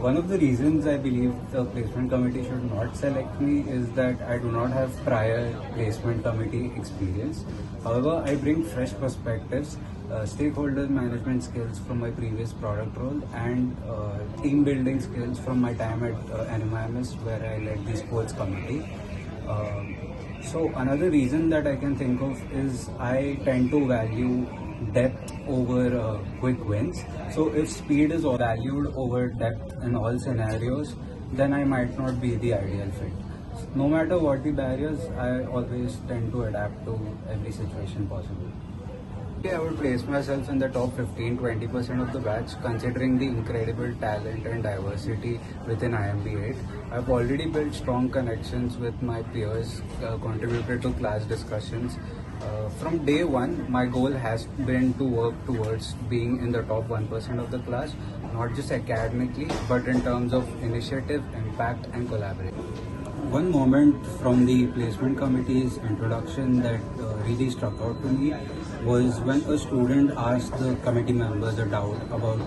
One of the reasons I believe the placement committee should not select me is that I do not have prior placement committee experience. However, I bring fresh perspectives, stakeholder management skills from my previous product role, and team building skills from my time at NMIMS, where I led the sports committee. So another reason that I can think of is I tend to value depth over quick wins. So if speed is valued over depth in all scenarios, then I might not be the ideal fit. No matter what the barriers, I always tend to adapt to every situation possible. I would place myself in the top 15-20% of the batch, considering the incredible talent and diversity within IMB8. I've already built strong connections with my peers, contributed to class discussions. From day one, my goal has been to work towards being in the top 1% of the class, not just academically, but in terms of initiative, impact, and collaboration. One moment from the placement committee's introduction that really struck out to me was when a student asked the committee members a doubt about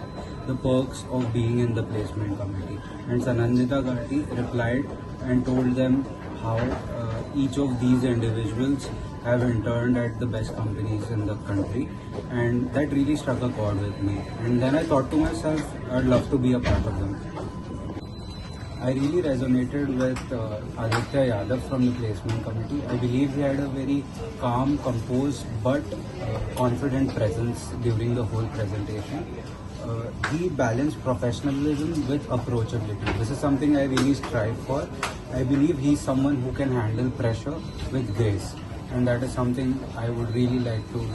the perks of being in the placement committee, and Sanandita Gati replied and told them how each of these individuals have interned at the best companies in the country, and that really struck a chord with me. And then I thought to myself, I'd love to be a part of them. I really resonated with Aditya Yadav from the placement committee. I believe he had a very calm, composed, but confident presence during the whole presentation. He balanced professionalism with approachability. This is something I really strive for. I believe he's someone who can handle pressure with grace, and that is something I would really like to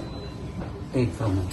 take from him.